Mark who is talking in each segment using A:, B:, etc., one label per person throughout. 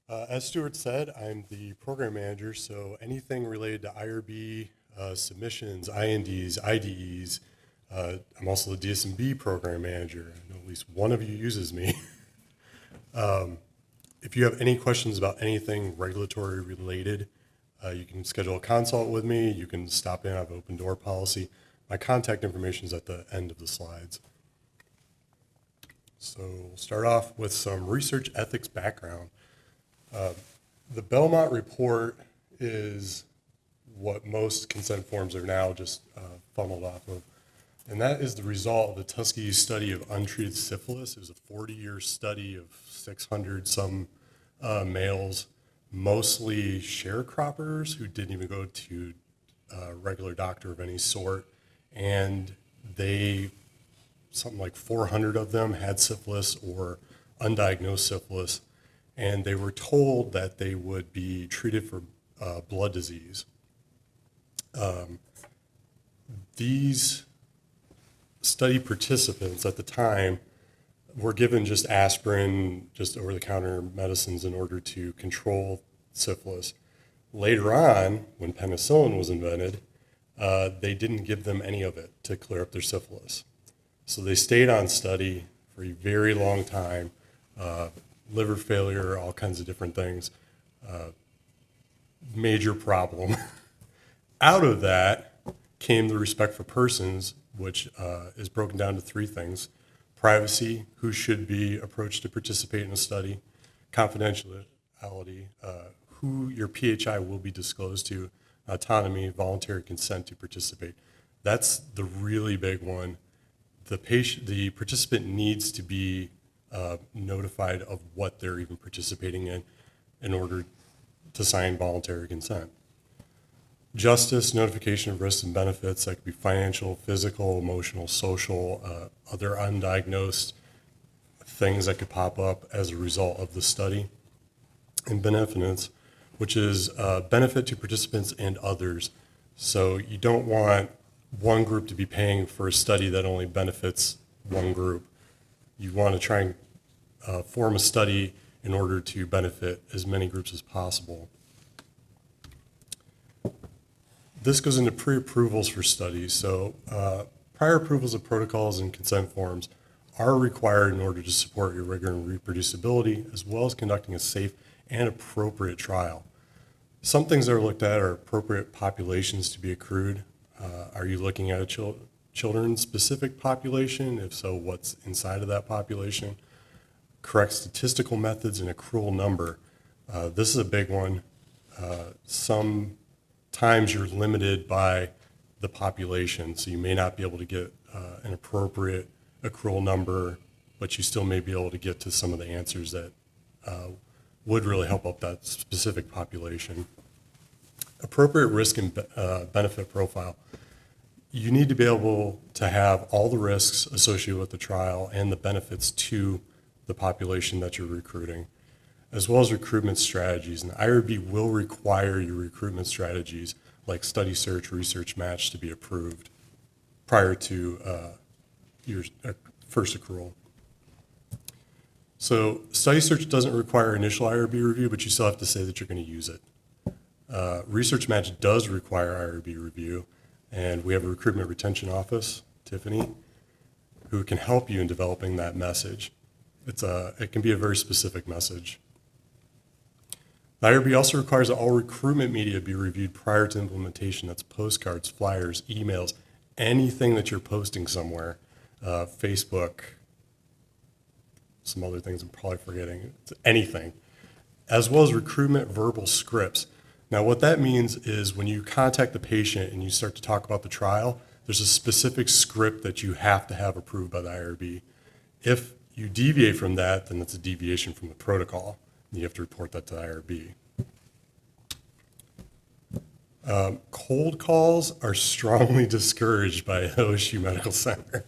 A: As Stuart said, I'm the program manager, so anything related to IRB submissions, INDs, IDEs. I'm also the DSMB program manager. I know at least one of you uses me. If you have any questions about anything regulatory related, you can schedule a consult with me. You can stop in. I have an open door policy. My contact information is at the end of the slides. So we'll start off with some research ethics background. The Belmont report is what most consent forms are now just funneled off of. And that is the result of the Tuskegee study of untreated syphilis. It was a 40-year study of 600 some males, mostly sharecroppers who didn't even go to a regular doctor of any sort. And something like 400 of them had syphilis or undiagnosed syphilis. And they were told that they would be treated for blood disease. These study participants at the time were given just aspirin, just over-the-counter medicines in order to control syphilis. Later on, when penicillin was invented, they didn't give them any of it to clear up their syphilis. So they stayed on study for a very long time. Liver failure, all kinds of different things. Major problem. Out of that came the respect for persons, which is broken down to three things: privacy, who should be approached to participate in a study; confidentiality, who your PHI will be disclosed to; autonomy, voluntary consent to participate. That's the really big one. The participant needs to be notified of what they're even participating in order to sign voluntary consent. Justice, notification of risks and benefits, that could be financial, physical, emotional, social, other undiagnosed things that could pop up as a result of the study. And beneficence, which is benefit to participants and others. So you don't want one group to be paying for a study that only benefits one group. You want to try and form a study in order to benefit as many groups as possible. This goes into pre-approvals for studies. So prior approvals of protocols and consent forms are required in order to support your rigor and reproducibility, as well as conducting a safe and appropriate trial. Some things that are looked at are appropriate populations to be accrued. Are you looking at a children-specific population? If so, what's inside of that population? Correct statistical methods and accrual number. This is a big one. Sometimes you're limited by the population, so you may not be able to get an appropriate accrual number, but you still may be able to get to some of the answers that would really help out that specific population. Appropriate risk and benefit profile. You need to be able to have all the risks associated with the trial and the benefits to the population that you're recruiting, as well as recruitment strategies. And the IRB will require your recruitment strategies like study search, research match to be approved prior to your first accrual. So study search doesn't require initial IRB review, but you still have to say that you're going to use it. Research match does require IRB review, and we have a recruitment retention office, Tiffany, who can help you in developing that message. It can be a very specific message. The IRB also requires that all recruitment media be reviewed prior to implementation. That's postcards, flyers, emails, anything that you're posting somewhere, Facebook, some other things I'm probably forgetting, anything, as well as recruitment verbal scripts. Now, what that means is when you contact the patient and you start to talk about the trial, there's a specific script that you have to have approved by the IRB. If you deviate from that, then it's a deviation from the protocol. You have to report that to the IRB. Cold calls are strongly discouraged by OSU Medical Center.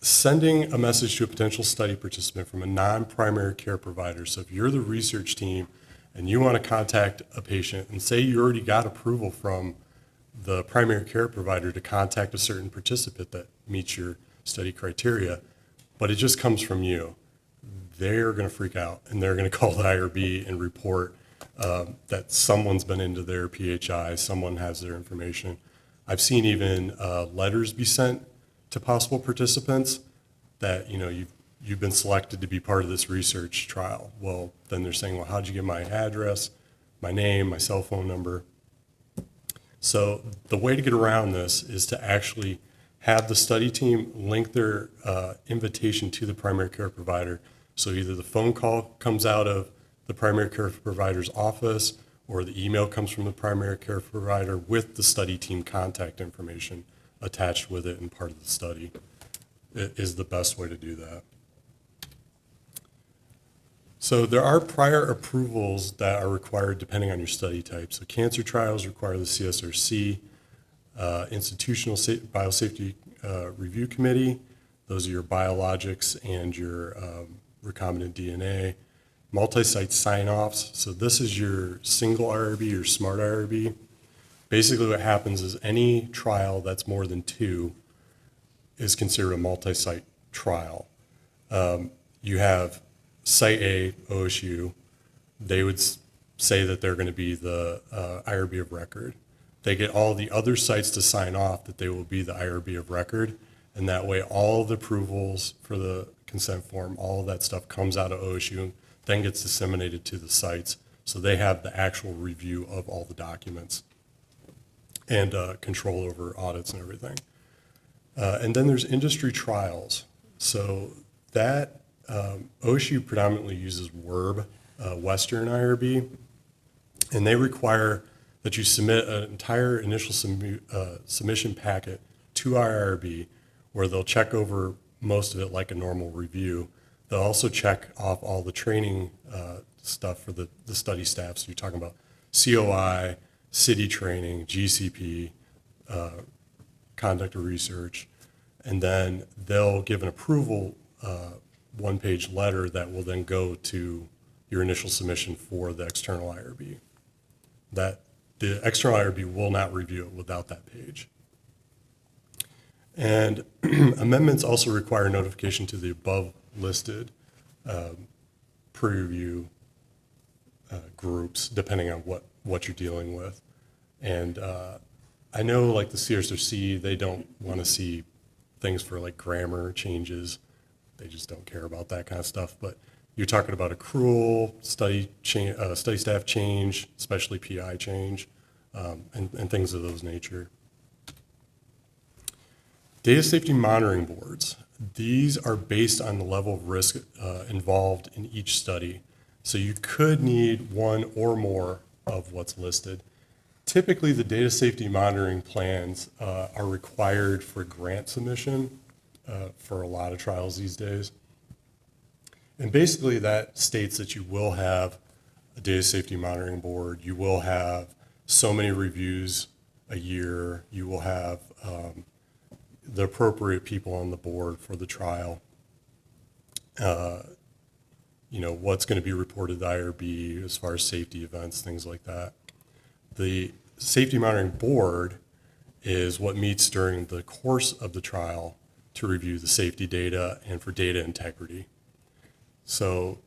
A: Sending a message to a potential study participant from a non-primary care provider. So if you're the research team and you want to contact a patient and say you already got approval from the primary care provider to contact a certain participant that meets your study criteria, but it just comes from you, they're going to freak out and they're going to call the IRB and report that someone's been into their PHI, someone has their information. I've seen even letters be sent to possible participants that, you've been selected to be part of this research trial. Well, then they're saying, well, how'd you get my address, my name, my cell phone number? So the way to get around this is to actually have the study team link their invitation to the primary care provider. So either the phone call comes out of the primary care provider's office or the email comes from the primary care provider with the study team contact information attached with it and part of the study. It is the best way to do that. So there are prior approvals that are required depending on your study type. So cancer trials require the CSRC, Institutional Biosafety Review Committee. Those are your biologics and your recombinant DNA. Multi-site sign-offs. So this is your single IRB or smart IRB. Basically what happens is any trial that's more than 2 is considered a multi-site trial. You have Site A, OSU, they would say that they're going to be the IRB of record. They get all the other sites to sign off that they will be the IRB of record, and that way all the approvals for the consent form, all of that stuff comes out of OSU, then gets disseminated to the sites, so they have the actual review of all the documents and control over audits and everything. And then there's industry trials. So that OSU predominantly uses WERB, Western IRB, and they require that you submit an entire initial submission packet to IRB where they'll check over most of it like a normal review. They'll also check off all the training stuff for the study staff. So you're talking about COI, city training, GCP, conduct of research, and then they'll give an approval one-page letter that will then go to your initial submission for the external IRB. That the external IRB will not review it without that page. And amendments also require notification to the above listed pre-review groups, depending on what you're dealing with. And I know like the CSRC, they don't want to see things for like grammar changes. They just don't care about that kind of stuff. But you're talking about accrual, study staff change, especially PI change, and things of those nature. Data safety monitoring boards. These are based on the level of risk involved in each study. So you could need one or more of what's listed. Typically, the data safety monitoring plans are required for grant submission for a lot of trials these days. And basically that states that you will have a data safety monitoring board, you will have so many reviews a year, you will have the appropriate people on the board for the trial, what's going to be reported to the IRB as far as safety events, things like that. The safety monitoring board is what meets during the course of the trial to review the safety data and for data integrity. So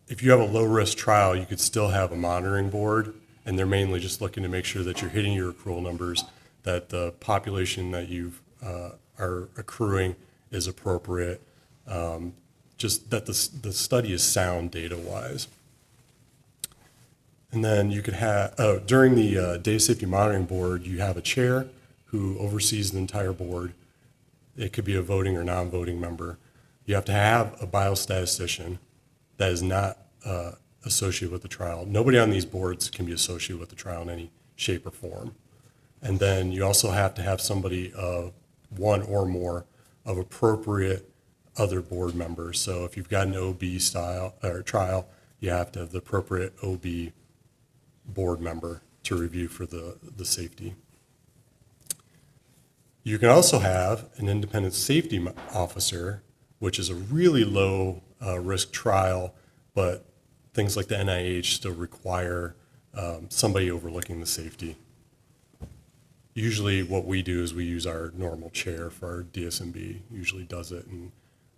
A: if you have a low-risk trial, you could still have a monitoring board, and they're mainly just looking to make sure that you're hitting your accrual numbers, that the population that you are accruing is appropriate, just that the study is sound data-wise. And then you could have, during the data safety monitoring board, you have a chair who oversees the entire board. It could be a voting or non-voting member. You have to have a biostatistician that is not associated with the trial. Nobody on these boards can be associated with the trial in any shape or form. And then you also have to have somebody, one or more of appropriate other board members. So if you've got an OB style or trial, you have to have the appropriate OB board member to review for the safety. You can also have an independent safety officer, which is a really low risk trial, but things like the NIH still require somebody overlooking the safety. Usually what we do is we use our normal chair for our DSMB, usually does it, and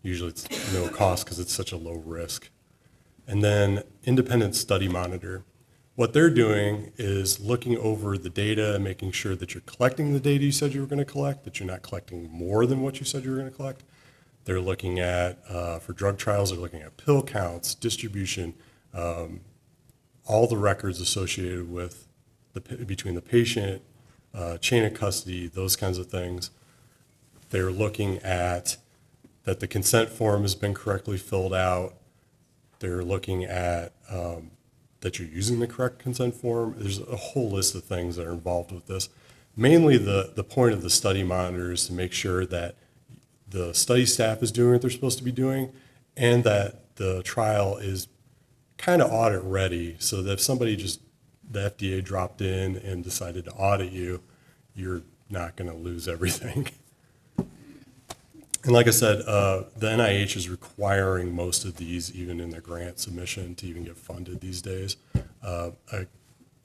A: Usually it's no cost because it's such a low risk. And then independent study monitor. What they're doing is looking over the data and making sure that you're collecting the data you said you were going to collect, that you're not collecting more than what you said you were going to collect. They're looking at, for drug trials, they're looking at pill counts, distribution, all the records associated with between the patient, chain of custody, those kinds of things. They're looking at that the consent form has been correctly filled out. They're looking at that you're using the correct consent form. There's a whole list of things that are involved with this. Mainly the point of the study monitor is to make sure that the study staff is doing what they're supposed to be doing and that the trial is kind of audit ready so that if somebody the FDA dropped in and decided to audit you, you're not going to lose everything. And like I said, the NIH is requiring most of these, even in their grant submission, to even get funded these days. I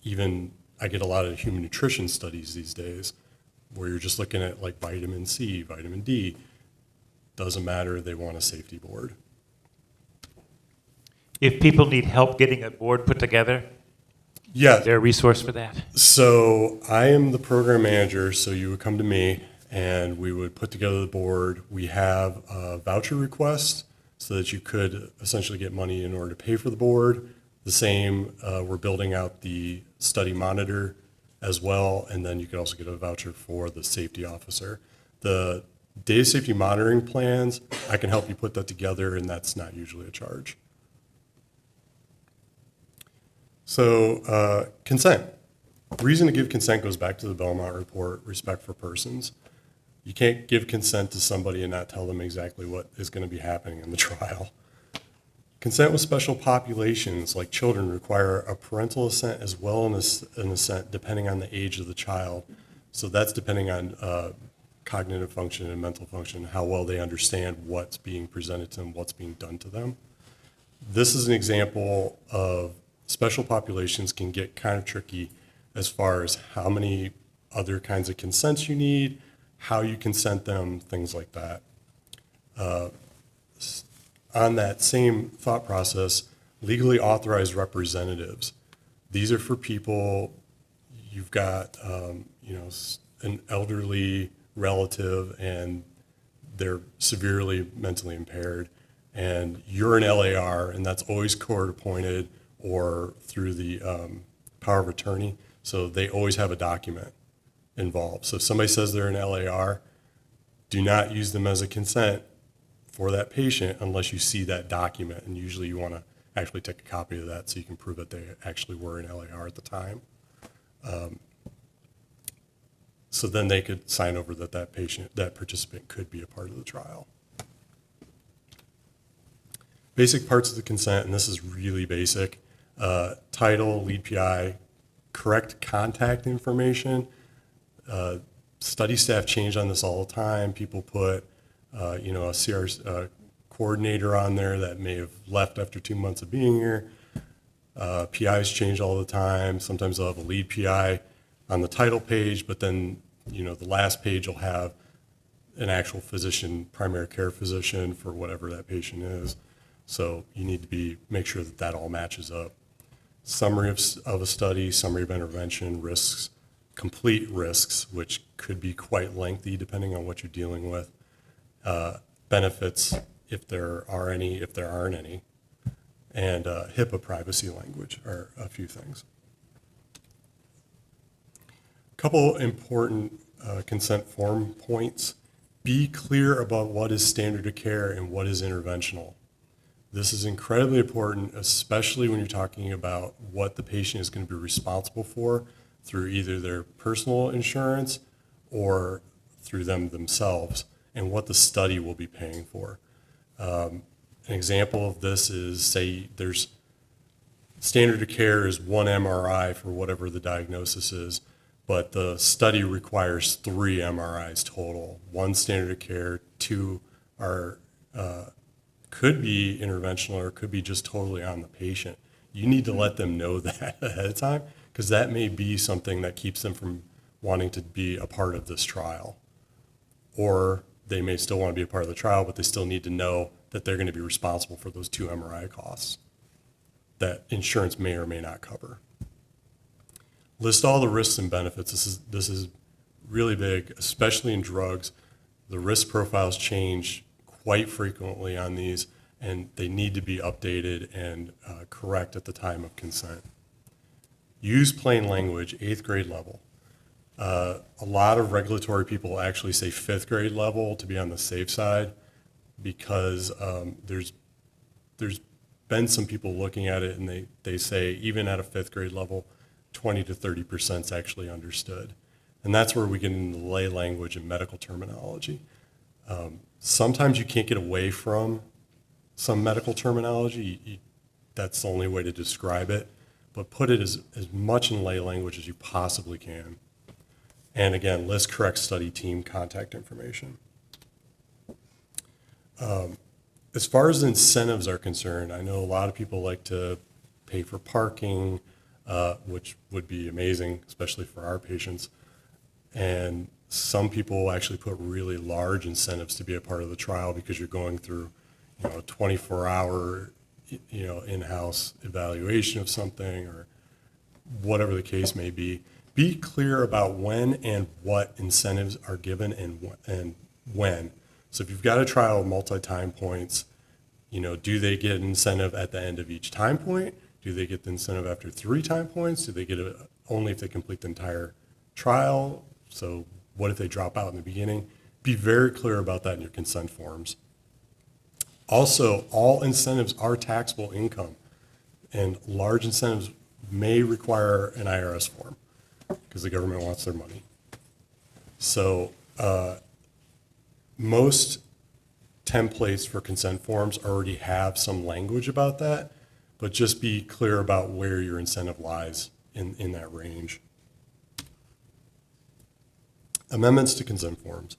A: get a lot of human nutrition studies these days where you're just looking at like vitamin C, vitamin D. Doesn't matter, they want a safety board.
B: If people need help getting a board put together,
A: Yeah.
B: is there a resource for that?
A: So I am the program manager, so you would come to me and we would put together the board. We have a voucher request so that you could essentially get money in order to pay for the board. The same, we're building out the study monitor as well, and then you could also get a voucher for the safety officer. The data safety monitoring plans, I can help you put that together, and that's not usually a charge. So consent. Reason to give consent goes back to the Belmont report, respect for persons. You can't give consent to somebody and not tell them exactly what is going to be happening in the trial. Consent with special populations like children require a parental assent as well as an assent depending on the age of the child. So that's depending on cognitive function and mental function, how well they understand what's being presented to them, what's being done to them. This is an example of special populations can get kind of tricky as far as how many other kinds of consents you need, how you consent them, things like that. On that same thought process, legally authorized representatives. These are for people, you've got an elderly relative and they're severely mentally impaired, and you're an LAR, and that's always court appointed or through the power of attorney. So they always have a document involved. So if somebody says they're an LAR, do not use them as a consent for that patient unless you see that document. And usually you want to actually take a copy of that so you can prove that they actually were an LAR at the time. So then they could sign over that that participant could be a part of the trial. Basic parts of the consent, and this is really basic. Title, lead PI, correct contact information. Study staff change on this all the time. People put, a CR coordinator on there that may have left after 2 months of being here. PIs change all the time. Sometimes they'll have a lead PI on the title page, but then, the last page will have an actual physician, primary care physician for whatever that patient is. So you need to make sure that all matches up. Summary of a study, summary of intervention, risks, complete risks, which could be quite lengthy depending on what you're dealing with. Benefits, if there are any, if there aren't any, and HIPAA privacy language are a few things. A couple important consent form points. Be clear about what is standard of care and what is interventional. This is incredibly important, especially when you're talking about what the patient is going to be responsible for through either their personal insurance or through them themselves, and what the study will be paying for. An example of this is, say there's standard of care is 1 MRI for whatever the diagnosis is, but the study requires 3 MRIs total. 1 standard of care, 2 are could be interventional or could be just totally on the patient. You need to let them know that ahead of time, because that may be something that keeps them from wanting to be a part of this trial. Or they may still want to be a part of the trial, but they still need to know that they're going to be responsible for those 2 MRI costs that insurance may or may not cover. List all the risks and benefits. This is really big, especially in drugs. The risk profiles change quite frequently on these, and they need to be updated and correct at the time of consent. Use plain language, 8th grade level. A lot of regulatory people actually say 5th grade level to be on the safe side, because there's been some people looking at it, and they say even at a 5th grade level, 20 to 30% is actually understood. And that's where we get into lay language and medical terminology. Sometimes you can't get away from some medical terminology. That's the only way to describe it. But put it as much in lay language as you possibly can. And again, list correct study team contact information. As far as incentives are concerned, I know a lot of people like to pay for parking, which would be amazing, especially for our patients. And some people will actually put really large incentives to be a part of the trial, because you're going through, a 24-hour, in-house evaluation of something, or whatever the case may be. Be clear about when and what incentives are given and when. So if you've got a trial of multi-time points, do they get an incentive at the end of each time point? Do they get the incentive after 3 time points? Do they get it only if they complete the entire trial? So what if they drop out in the beginning? Be very clear about that in your consent forms. Also, all incentives are taxable income, and large incentives may require an IRS form because the government wants their money. So most templates for consent forms already have some language about that, but just be clear about where your incentive lies in that range. Amendments to consent forms.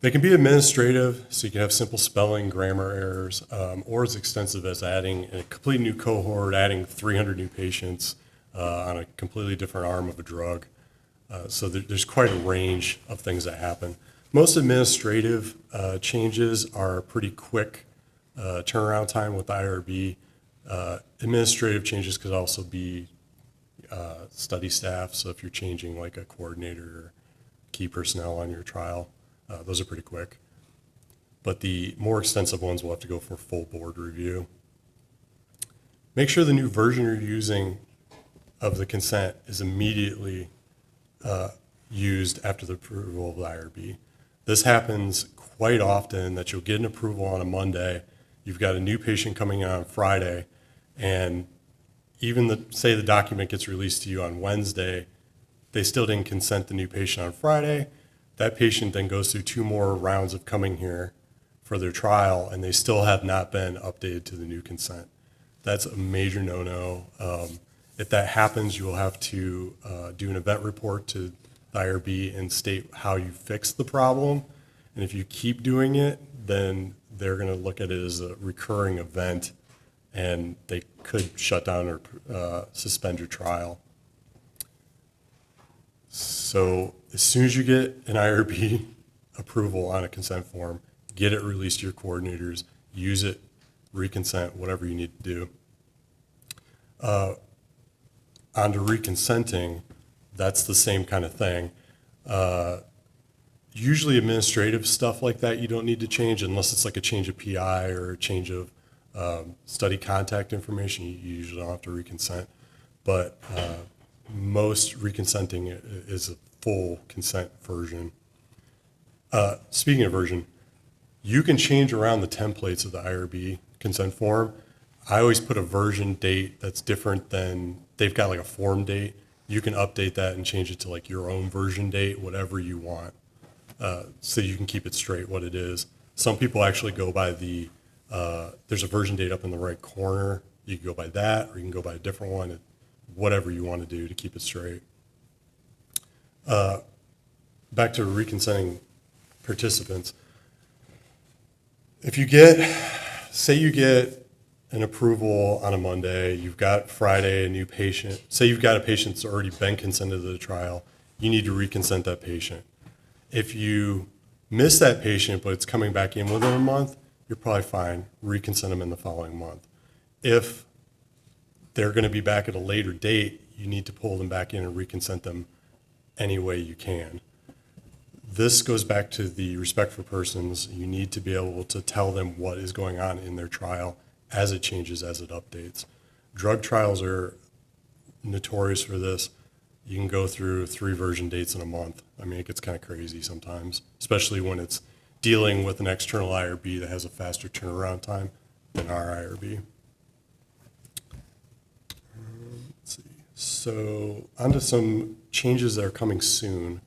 A: They can be administrative, so you can have simple spelling, grammar errors, or as extensive as adding a complete new cohort, adding 300 new patients on a completely different arm of a drug. So there's quite a range of things that happen. Most administrative changes are pretty quick turnaround time with the IRB. Administrative changes could also be study staff, so if you're changing like a coordinator or key personnel on your trial, those are pretty quick. But the more extensive ones will have to go for full board review. Make sure the new version you're using of the consent is immediately used after the approval of the IRB. This happens quite often, that you'll get an approval on a Monday, you've got a new patient coming in on Friday, and even say the document gets released to you on Wednesday, they still didn't consent the new patient on Friday. That patient then goes through 2 more rounds of coming here for their trial, and they still have not been updated to the new consent. That's a major no-no. If that happens, you will have to do an event report to the IRB and state how you fixed the problem. And if you keep doing it, then they're going to look at it as a recurring event, and they could shut down or suspend your trial. So as soon as you get an IRB approval on a consent form, get it released to your coordinators, use it, reconsent, whatever you need to do. On to reconsenting, that's the same kind of thing. Usually administrative stuff like that you don't need to change unless it's like a change of PI or a change of study contact information. You usually don't have to reconsent. But most reconsenting is a full consent version. Speaking of version, you can change around the templates of the IRB consent form. I always put a version date that's different than, they've got like a form date. You can update that and change it to like your own version date, whatever you want, so you can keep it straight what it is. Some people actually go by the, there's a version date up in the right corner. You can go by that, or you can go by a different one, whatever you want to do to keep it straight. Back to reconsenting participants. If you say you get an approval on a Monday, you've got Friday a new patient, say you've got a patient that's already been consented to the trial, you need to reconsent that patient. If you miss that patient, but it's coming back in within a month, you're probably fine. Reconsent them in the following month. If they're going to be back at a later date, you need to pull them back in and reconsent them any way you can. This goes back to the respect for persons. You need to be able to tell them what is going on in their trial as it changes, as it updates. Drug trials are notorious for this. You can go through 3 version dates in a month. I mean, it gets kind of crazy sometimes, especially when it's dealing with an external IRB that has a faster turnaround time than our IRB. Let's see. So onto some changes that are coming soon.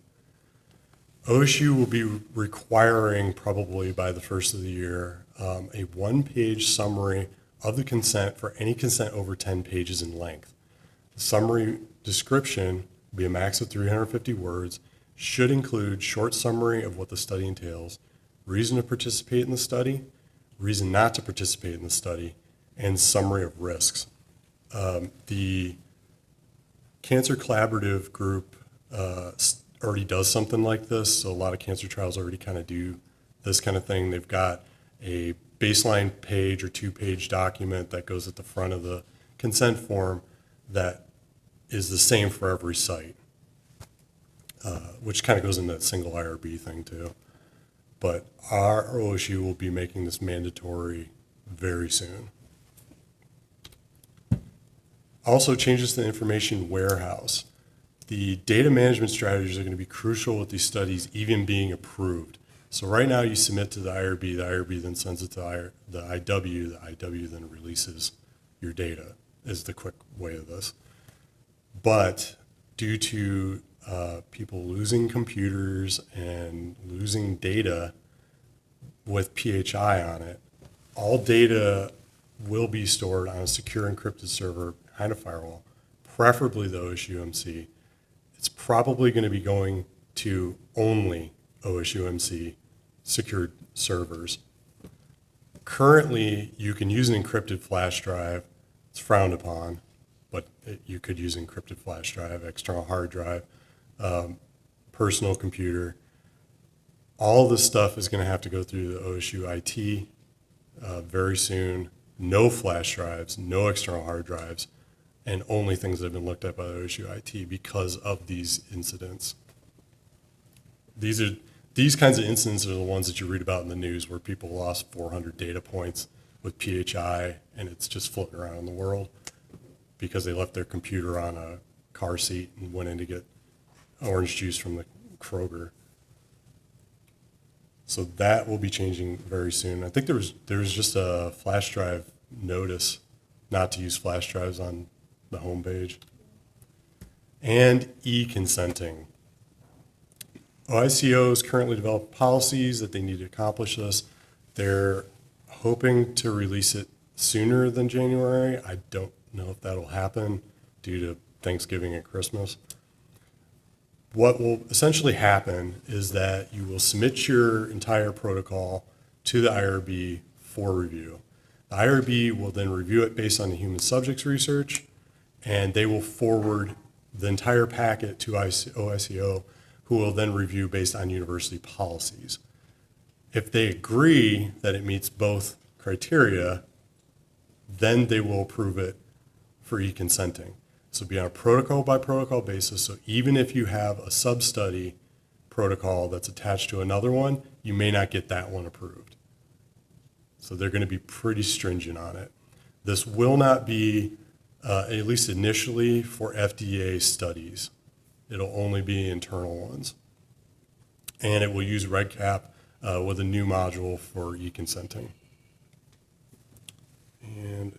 A: OSU will be requiring, probably by the first of the year, a 1-page summary of the consent for any consent over 10 pages in length. The summary description will be a max of 350 words, should include short summary of what the study entails, reason to participate in the study, reason not to participate in the study, and summary of risks. The Cancer Collaborative group already does something like this, so a lot of cancer trials already kind of do this kind of thing. They've got a baseline page or 2-page document that goes at the front of the consent form that is the same for every site, which kind of goes into that single IRB thing too. But our OSU will be making this mandatory very soon. Also, changes to the information warehouse. The data management strategies are going to be crucial with these studies even being approved. So right now you submit to the IRB then sends it to the IW then releases your data, is the quick way of this. But due to people losing computers and losing data with PHI on it, all data will be stored on a secure encrypted server behind a firewall, preferably the OSUMC. It's probably going to be going to only OSUMC secured servers. Currently, you can use an encrypted flash drive. It's frowned upon, but you could use encrypted flash drive, external hard drive, personal computer. All this stuff is going to have to go through the OSU IT very soon. No flash drives, no external hard drives, and only things that have been looked at by the OSU IT because of these incidents. These kinds of incidents are the ones that you read about in the news where people lost 400 data points with PHI and it's just floating around in the world because they left their computer on a car seat and went in to get orange juice from the Kroger. So that will be changing very soon. I think there was just a flash drive notice not to use flash drives on the homepage. And e-consenting. OICOs currently develop policies that they need to accomplish this. They're hoping to release it sooner than January. I don't know if that'll happen due to Thanksgiving and Christmas. What will essentially happen is that you will submit your entire protocol to the IRB for review. The IRB will then review it based on the human subjects research, and they will forward the entire packet to OICO, who will then review based on university policies. If they agree that it meets both criteria, then they will approve it for e-consenting. So it'll be on a protocol by protocol basis. So even if you have a sub-study protocol that's attached to another one, you may not get that one approved. So they're going to be pretty stringent on it. This will not be, at least initially, for FDA studies. It'll only be internal ones. And it will use REDCap with a new module for e-consenting. And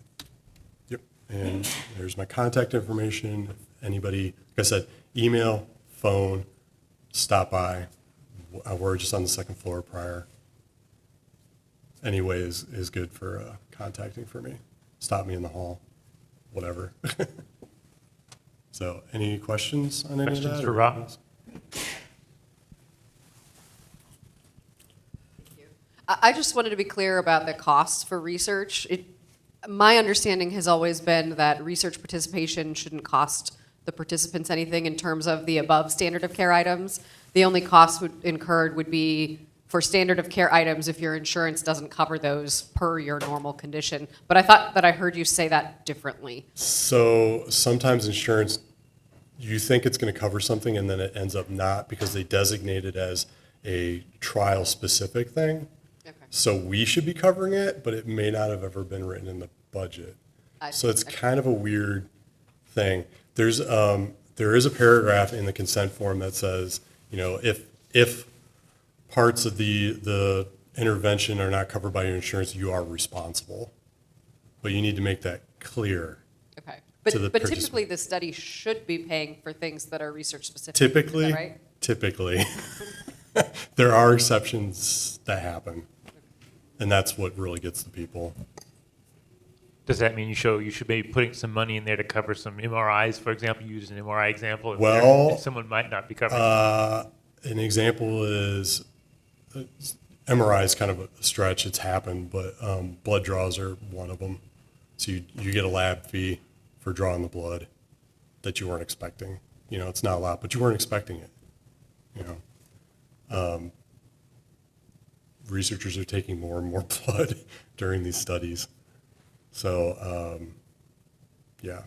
A: yep, and there's my contact information. If anybody, like I said, email, phone, stop by. We're just on the second floor prior. Any way is good for contacting for me. Stop me in the hall, whatever. So any questions on any of that?
B: Questions for Rob?
C: I just wanted to be clear about the costs for research. My understanding has always been that research participation shouldn't cost the participants anything in terms of the above standard of care items. The only cost incurred would be for standard of care items if your insurance doesn't cover those per your normal condition. But I thought that I heard you say that differently.
A: So sometimes insurance, you think it's going to cover something and then it ends up not because they designate it as a trial specific thing.
C: Okay.
A: So we should be covering it, but it may not have ever been written in the budget. So it's kind of a weird thing. There is a paragraph in the consent form that says, if parts of the intervention are not covered by your insurance, you are responsible. But you need to make that clear.
C: Okay.
A: To the
C: But
A: participant.
C: typically, the study should be paying for things that are research specific.
A: Typically,
C: Is that right?
A: typically, there are exceptions that happen. And that's what really gets the people.
B: Does that mean you should be putting some money in there to cover some MRIs, for example? You use an MRI example. If someone might not be covering.
A: An example is MRI is kind of a stretch. It's happened, but blood draws are one of them. So you get a lab fee for drawing the blood that you weren't expecting. It's not a lot, but you weren't expecting it. Researchers are taking more and more blood during these studies. So, yeah.